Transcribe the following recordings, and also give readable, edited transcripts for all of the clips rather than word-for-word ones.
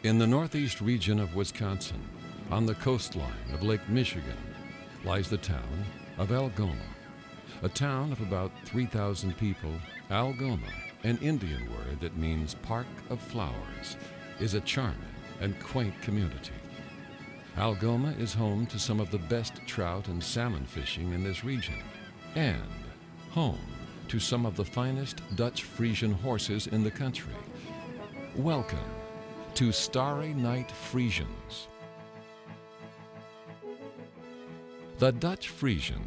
In the northeast region of Wisconsin, on the coastline of Lake Michigan, lies the town of Algoma. A town of about 3,000 people, Algoma, an Indian word that means Park of Flowers, is a charming and quaint community. Algoma is home to some of the best trout and salmon fishing in this region, and home to some of the finest Dutch Friesian horses in the country. Welcome to Starry Night Friesians. The Dutch Friesian,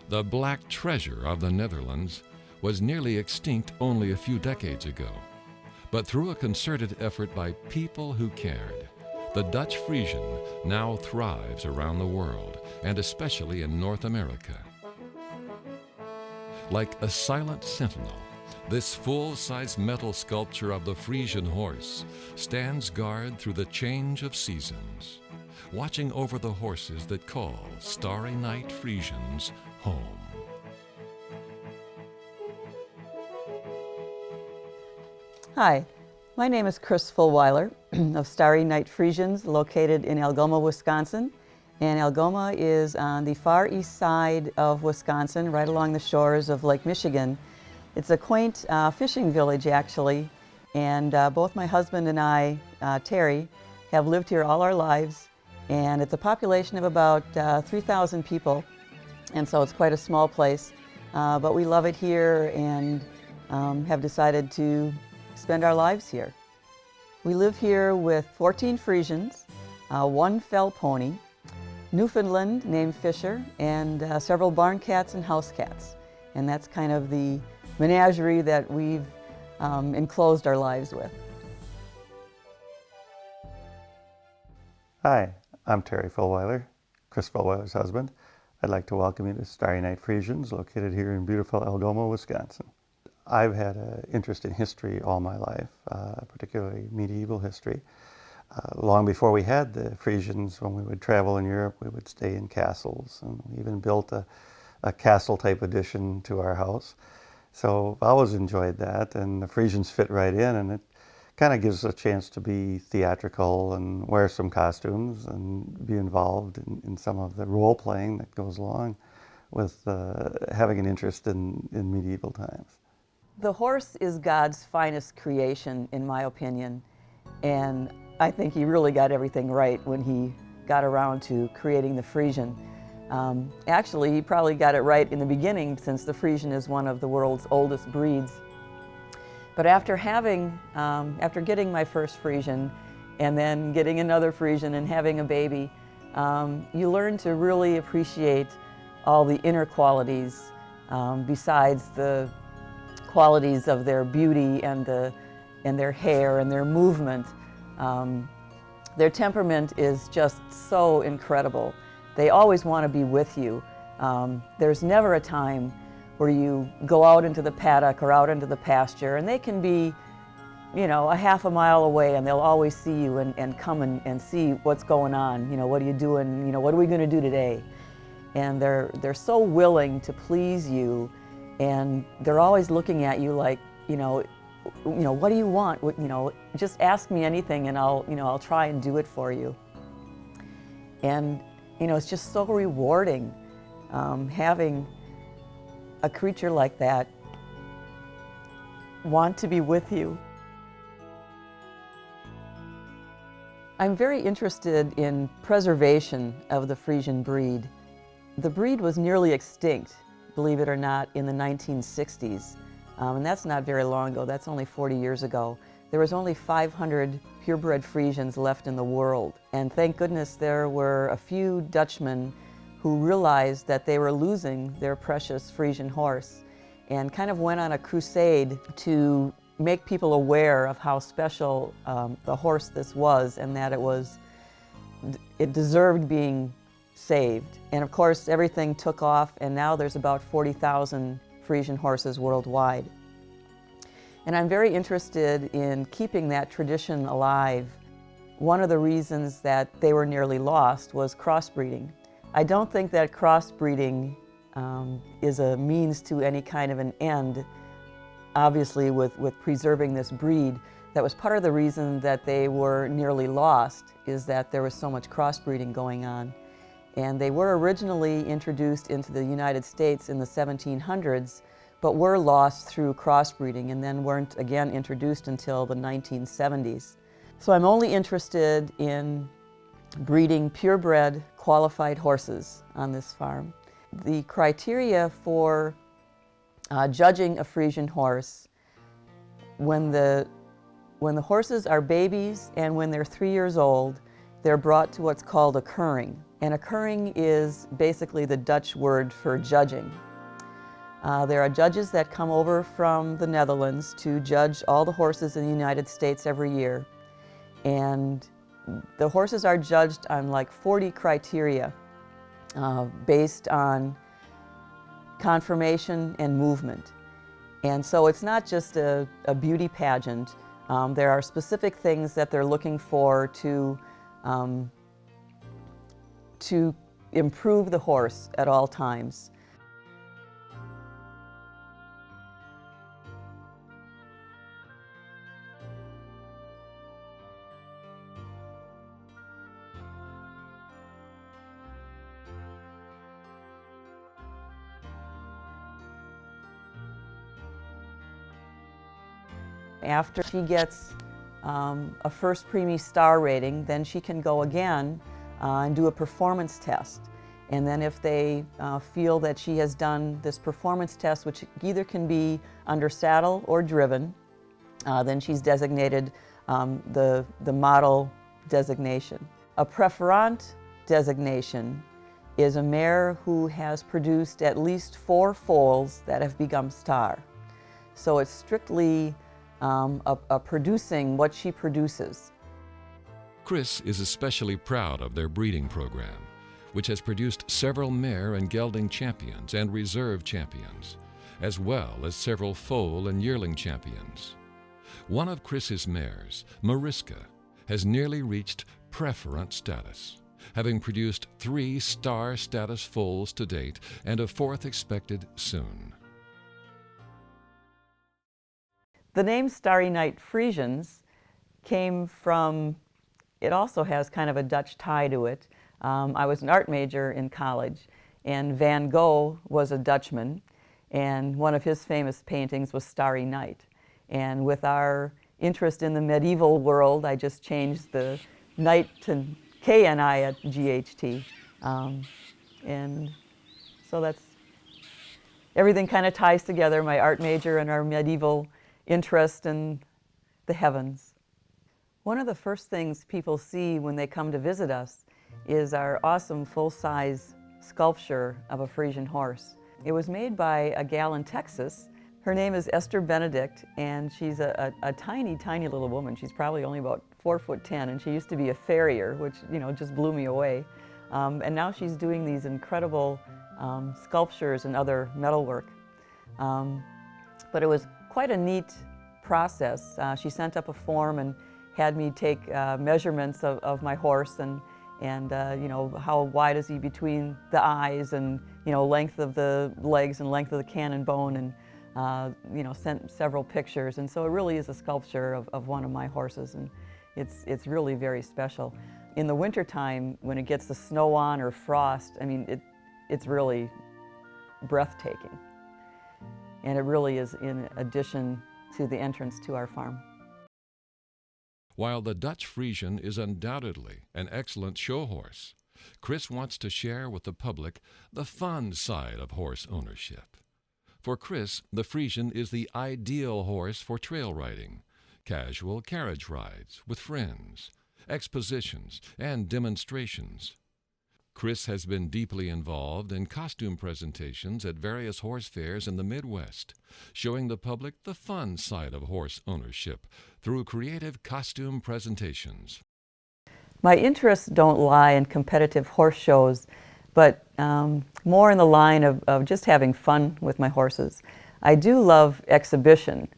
the black treasure of the Netherlands, was nearly extinct only a few decades ago. But through a concerted effort by people who cared, the Dutch Friesian now thrives around the world, and especially in North America. Like a silent sentinel, this full-size metal sculpture of the Friesian horse stands guard through the change of seasons, watching over the horses that call Starry Night Friesians home. Hi, my name is Chris Fullweiler of Starry Night Friesians, located in Algoma, Wisconsin. And Algoma is on the far east side of Wisconsin, right along the shores of Lake Michigan. It's a quaint fishing village, actually, and both my husband and I, Terry, have lived here all our lives, and it's a population of about 3,000 people, and so it's quite a small place, but we love it here and have decided to spend our lives here. We live here with 14 Friesians, one fell pony, Newfoundland named Fisher, and several barn cats and house cats. And that's kind of the menagerie that we've enclosed our lives with. Hi, I'm Terry Fullweiler, Chris Fullweiler's husband. I'd like to welcome you to Starry Night Friesians, located here in beautiful Algoma, Wisconsin. I've had an interest in history all my life, particularly medieval history. Long before we had the Friesians, when we would travel in Europe, we would stay in castles, and we even built a castle-type addition to our house. So I've always enjoyed that, and the Friesians fit right in, and it kind of gives us a chance to be theatrical and wear some costumes and be involved in some of the role-playing that goes along with having an interest in medieval times. The horse is God's finest creation, in my opinion, and I think he really got everything right when he got around to creating the Friesian. Actually, he probably got it right in the beginning, since the Friesian is one of the world's oldest breeds. But after getting my first Friesian, and then getting another Friesian and having a baby, you learn to really appreciate all the inner qualities besides the qualities of their beauty and their hair and their movement. Their temperament is just so incredible. They always want to be with you. There's never a time where you go out into the paddock or out into the pasture, and they can be, you know, a half a mile away, and they'll always see you and come and see what's going on. You know, what are you doing? You know, what are we going to do today? And they're so willing to please you, and they're always looking at you like, you know, what do you want? You know, just ask me anything, and I'll try and do it for you. And you know, it's just so rewarding having a creature like that want to be with you. I'm very interested in preservation of the Friesian breed. The breed was nearly extinct, believe it or not, in the 1960s. And that's not very long ago, that's only 40 years ago. There was only 500 purebred Friesians left in the world. And thank goodness there were a few Dutchmen who realized that they were losing their precious Friesian horse and kind of went on a crusade to make people aware of how special the horse this was, and that it deserved being saved. And of course, everything took off, and now there's about 40,000 Friesian horses worldwide. And I'm very interested in keeping that tradition alive. One of the reasons that they were nearly lost was crossbreeding. I don't think that crossbreeding is a means to any kind of an end. obviously with preserving this breed, that was part of the reason that they were nearly lost, is that there was so much crossbreeding going on. And they were originally introduced into the United States in the 1700s, but were lost through crossbreeding and then weren't again introduced until the 1970s. So I'm only interested in breeding purebred qualified horses on this farm. The criteria for judging a Friesian horse, when the horses are babies and when they're 3 years old, they're brought to what's called a keuring. And a keuring is basically the Dutch word for judging. There are judges that come over from the Netherlands to judge all the horses in the United States every year. And the horses are judged on like 40 criteria based on conformation and movement. And so it's not just a beauty pageant. There are specific things that they're looking for to improve the horse at all times. After she gets a first preemie star rating, then she can go again and do a performance test. And then if they feel that she has done this performance test, which either can be under saddle or driven, then she's designated the model designation. A preferant designation is a mare who has produced at least 4 foals that have become star. So it's strictly producing what she produces. Chris is especially proud of their breeding program, which has produced several mare and gelding champions and reserve champions, as well as several foal and yearling champions. One of Chris's mares, Mariska, has nearly reached preferant status, having produced 3 star status foals to date and a 4th expected soon. The name Starry Night Friesians came from, it also has kind of a Dutch tie to it. I was an art major in college, and Van Gogh was a Dutchman, and one of his famous paintings was Starry Night. And with our interest in the medieval world, I just changed the night to K-N-I at GHT. And so that's, everything kind of ties together, my art major and our medieval interest in the heavens. One of the first things people see when they come to visit us is our awesome full-size sculpture of a Friesian horse. It was made by a gal in Texas. Her name is Esther Benedict, and she's a tiny, tiny little woman. She's probably only about 4'10", and she used to be a farrier, which, you know, just blew me away. And now she's doing these incredible sculptures and other metalwork. But it was quite a neat process. She sent up a form and had me take measurements of my horse and you know, how wide is he between the eyes, and, you know, length of the legs and length of the cannon bone, and you know, sent several pictures. And so it really is a sculpture of one of my horses, and it's really very special. In the wintertime, when it gets the snow on or frost, I mean, it's really breathtaking. And it really is in addition to the entrance to our farm. While the Dutch Friesian is undoubtedly an excellent show horse, Chris wants to share with the public the fun side of horse ownership. For Chris, the Friesian is the ideal horse for trail riding, casual carriage rides with friends, expositions, and demonstrations. Chris has been deeply involved in costume presentations at various horse fairs in the Midwest, showing the public the fun side of horse ownership through creative costume presentations. My interests don't lie in competitive horse shows, but more in the line of just having fun with my horses. I do love exhibition,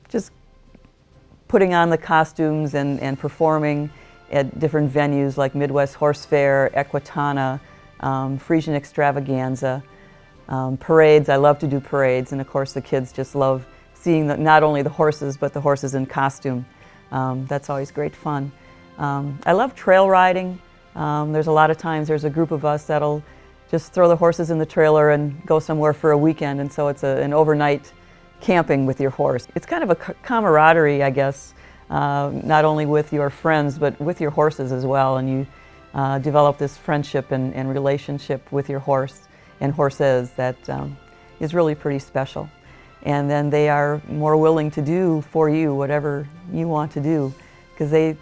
just putting on the costumes and performing at different venues like Midwest Horse Fair, Equitana, Friesian Extravaganza, parades. I love to do parades, and of course the kids just love seeing not only the horses, but the horses in costume. That's always great fun. I love trail riding. There's a lot of times there's a group of us that'll just throw the horses in the trailer and go somewhere for a weekend, and so it's an overnight camping with your horse. It's kind of a camaraderie, I guess, not only with your friends, but with your horses as well, and you develop this friendship and relationship with your horse and horses that is really pretty special. And then they are more willing to do for you whatever you want to do, because they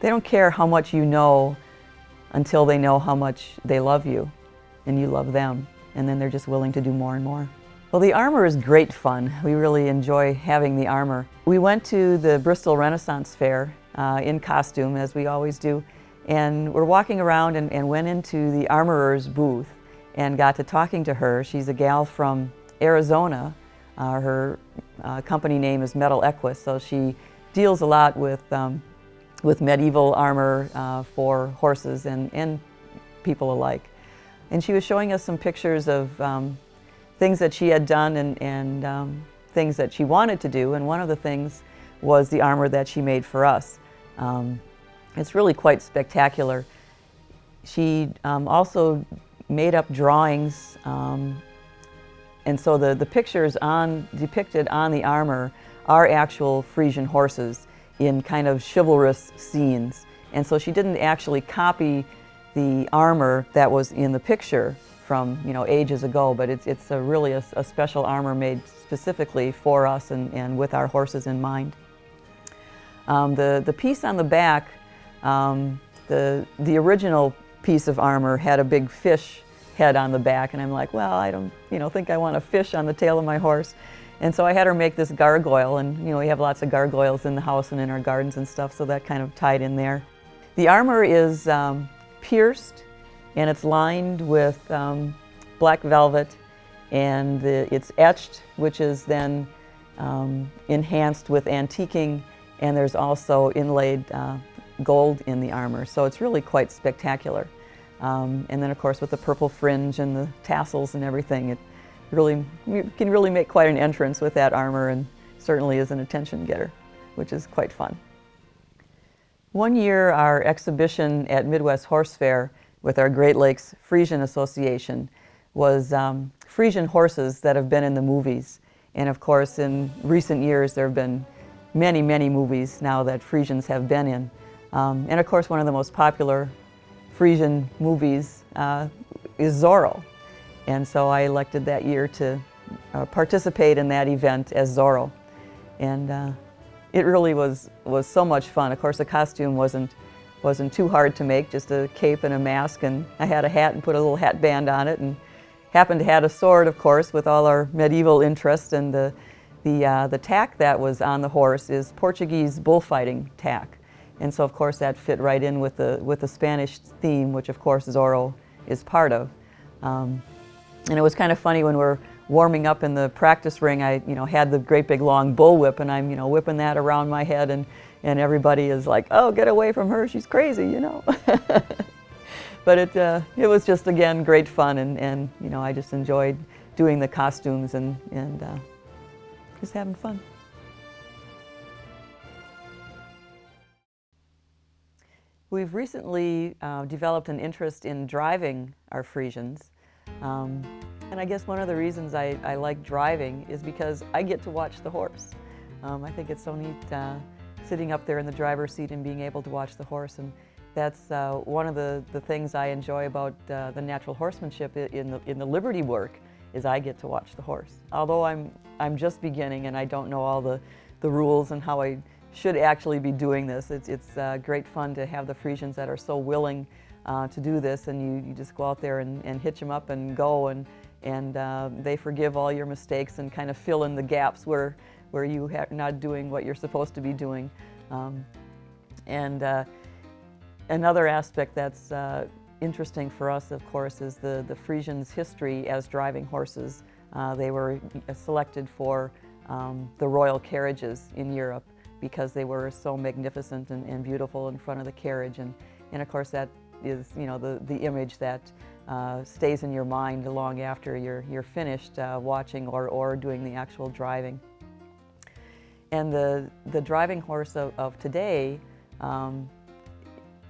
don't care how much you know until they know how much they love you and you love them, and then they're just willing to do more and more. Well, the armor is great fun. We really enjoy having the armor. We went to the Bristol Renaissance Fair in costume, as we always do, and we're walking around and went into the armorer's booth and got to talking to her. She's a gal from Arizona. Her company name is Metal Equus, so she deals a lot with medieval armor for horses and people alike. And she was showing us some pictures of things that she had done and things that she wanted to do, and one of the things was the armor that she made for us. It's really quite spectacular. She also made up drawings, and so the pictures depicted on the armor are actual Friesian horses in kind of chivalrous scenes. And so she didn't actually copy the armor that was in the picture from ages ago, but it's really a special armor made specifically for us and with our horses in mind. The piece on the back, the original piece of armor had a big fish head on the back, and I'm like, well, I don't think I want a fish on the tail of my horse. And so I had her make this gargoyle, and we have lots of gargoyles in the house and in our gardens and stuff, so that kind of tied in there. The armor is pierced, and it's lined with black velvet, and it's etched, which is then enhanced with antiquing, and there's also inlaid gold in the armor, so it's really quite spectacular. And then of course with the purple fringe and the tassels and everything, you can really make quite an entrance with that armor, and certainly is an attention getter, which is quite fun. One year our exhibition at Midwest Horse Fair with our Great Lakes Friesian Association was Friesian horses that have been in the movies. And of course in recent years there have been many, many movies now that Friesians have been in. And of course one of the most popular Friesian movies is Zorro. And so I elected that year to participate in that event as Zorro. And it really was so much fun. Of course the costume wasn't too hard to make, just a cape and a mask, and I had a hat and put a little hat band on it, and happened to have a sword, of course, with all our medieval interest. And the tack that was on the horse is Portuguese bullfighting tack. And so of course that fit right in with the Spanish theme, which of course Zorro is part of. And it was kind of funny when we're warming up in the practice ring. I had the great big long bullwhip, and I'm whipping that around my head, and everybody is like, oh, get away from her, she's crazy, But it was just, again, great fun, and I just enjoyed doing the costumes and just having fun. We've recently developed an interest in driving our Friesians. And I guess one of the reasons I like driving is because I get to watch the horse. I think it's so neat sitting up there in the driver's seat and being able to watch the horse. And that's one of the things I enjoy about the natural horsemanship in the Liberty work, is I get to watch the horse. Although I'm just beginning and I don't know all the rules and how I should actually be doing this, it's great fun to have the Friesians that are so willing to do this, and you just go out there and hitch them up and go, and they forgive all your mistakes and kind of fill in the gaps where you are not doing what you're supposed to be doing. Another aspect that's interesting for us, of course, is the Friesians' history as driving horses. They were selected for the royal carriages in Europe because they were so magnificent and beautiful in front of the carriage, and of course that is the image that stays in your mind long after you're finished watching or doing the actual driving. And the driving horse of today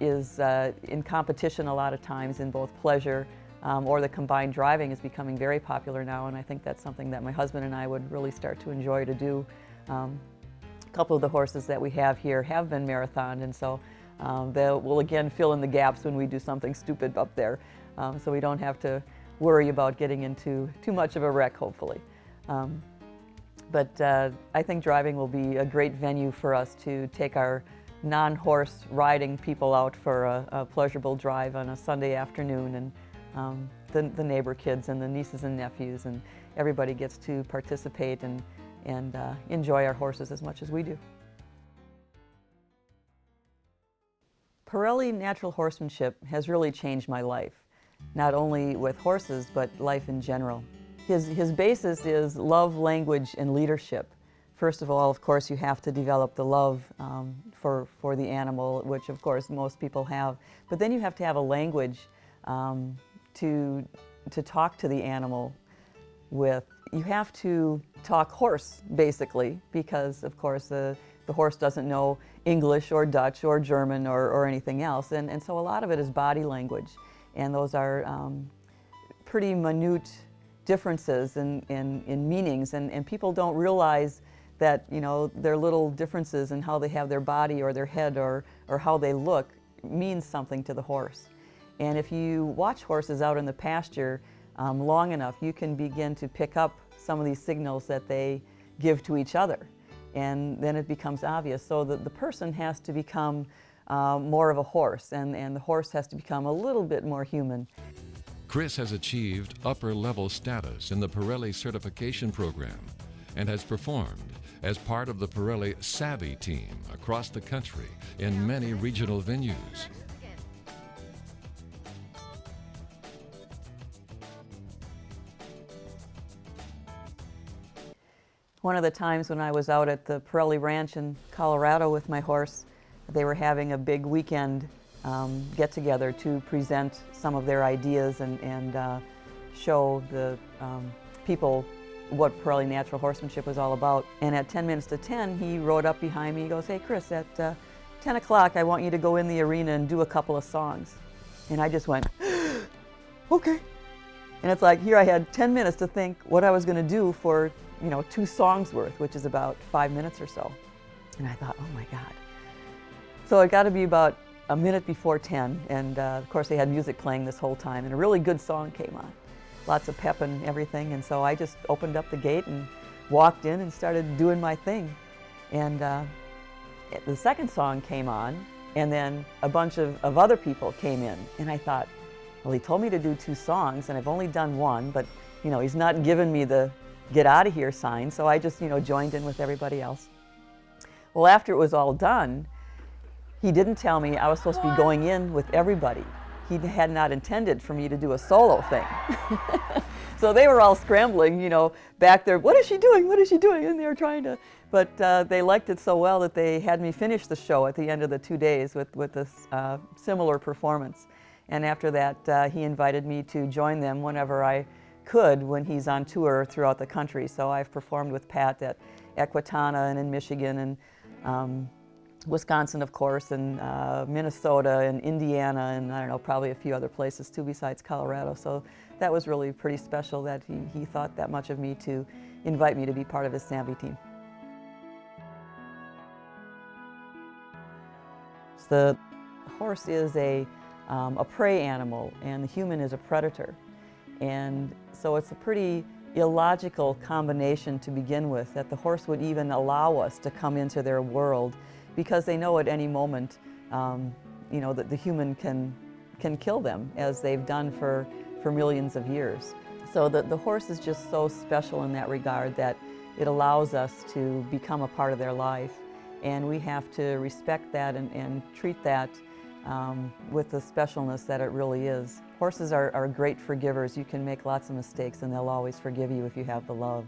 is in competition a lot of times in both pleasure or the combined driving is becoming very popular now, and I think that's something that my husband and I would really start to enjoy to do. A couple of the horses that we have here have been marathoned, and so they will again fill in the gaps when we do something stupid up there, so we don't have to worry about getting into too much of a wreck, hopefully. But I think driving will be a great venue for us to take our non-horse riding people out for a pleasurable drive on a Sunday afternoon, and the neighbor kids and the nieces and nephews, and everybody gets to participate and enjoy our horses as much as we do. Pirelli natural horsemanship has really changed my life, not only with horses, but life in general. His basis is love, language, and leadership. First of all, of course, you have to develop the love for the animal, which of course most people have. But then you have to have a language to talk to the animal with. You have to talk horse, basically, because of course the horse doesn't know English or Dutch or German or anything else. And so a lot of it is body language. And those are pretty minute differences in meanings. And people don't realize that, you know, their little differences in how they have their body or their head or how they look means something to the horse. And if you watch horses out in the pasture long enough, you can begin to pick up some of these signals that they give to each other. And then it becomes obvious. So the person has to become more of a horse, and the horse has to become a little bit more human. Chris has achieved upper-level status in the Pirelli certification program and has performed as part of the Pirelli Savvy team across the country in many regional venues. One of the times when I was out at the Pirelli Ranch in Colorado with my horse, they were having a big weekend get-together to present some of their ideas and show the people what Pirelli natural horsemanship was all about. And at 10 minutes to 10, he rode up behind me. He goes, "Hey, Chris, at 10 o'clock, I want you to go in the arena and do a couple of songs." And I just went, "Okay." And it's like, here I had 10 minutes to think what I was going to do for, you know, 2 songs worth, which is about 5 minutes or so. And I thought, oh my God. So it got to be about a minute before 10, and of course they had music playing this whole time, and a really good song came on. Lots of pep and everything, and so I just opened up the gate and walked in and started doing my thing. And the second song came on, and then a bunch of other people came in, and I thought, well, he told me to do 2 songs, and I've only done 1, but you know, he's not giving me the get out of here sign, so I just, you know, joined in with everybody else. Well, after it was all done, he didn't tell me I was supposed to be going in with everybody. He had not intended for me to do a solo thing. So they were all scrambling, you know, back there, what is she doing, what is she doing? And they were trying to, but they liked it so well that they had me finish the show at the end of the 2 days with a similar performance. And after that, he invited me to join them whenever I could when he's on tour throughout the country. So I've performed with Pat at Equitana and in Michigan and Wisconsin, of course, and Minnesota and Indiana, and I don't know, probably a few other places too besides Colorado. So that was really pretty special that he thought that much of me to invite me to be part of his Savvy team. The horse is a prey animal, and the human is a predator. And so it's a pretty illogical combination to begin with, that the horse would even allow us to come into their world, because they know at any moment, you know, that the human can kill them, as they've done for millions of years. So the horse is just so special in that regard that it allows us to become a part of their life. And we have to respect that and treat that with the specialness that it really is. Horses are great forgivers. You can make lots of mistakes and they'll always forgive you if you have the love.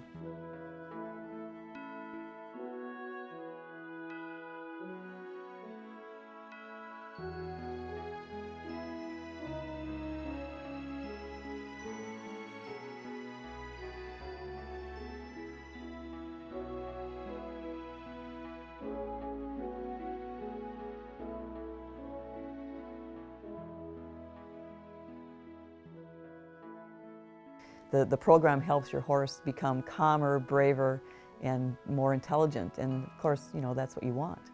the program helps your horse become calmer, braver, and more intelligent. And of course, you know, that's what you want.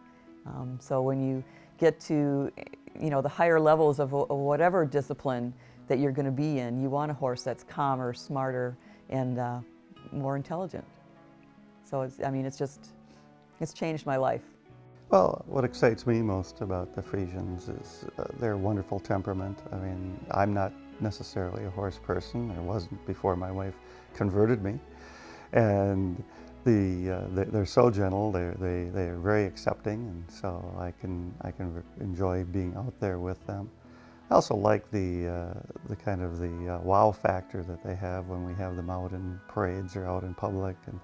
So when you get to, you know, the higher levels of whatever discipline that you're going to be in, you want a horse that's calmer, smarter, and more intelligent. So it's, I mean, it's changed my life. Well, what excites me most about the Friesians is their wonderful temperament. I mean, I'm not necessarily a horse person, or wasn't before my wife converted me. And they're so gentle, they're very accepting, and so I can enjoy being out there with them. I also like the kind of the wow factor that they have when we have them out in parades or out in public, and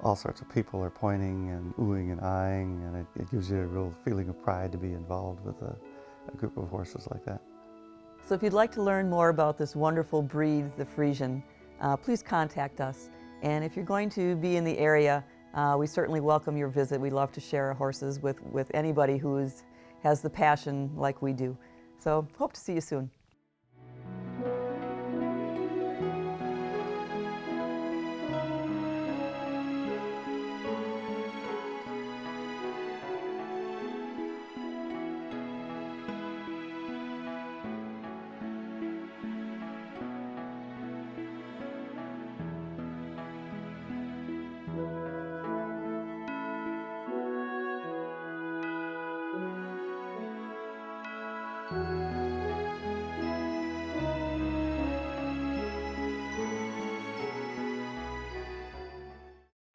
all sorts of people are pointing and oohing and eyeing, and it gives you a real feeling of pride to be involved with a group of horses like that. So if you'd like to learn more about this wonderful breed, the Friesian, please contact us. And if you're going to be in the area, we certainly welcome your visit. We love to share our horses with anybody who has the passion like we do. So hope to see you soon.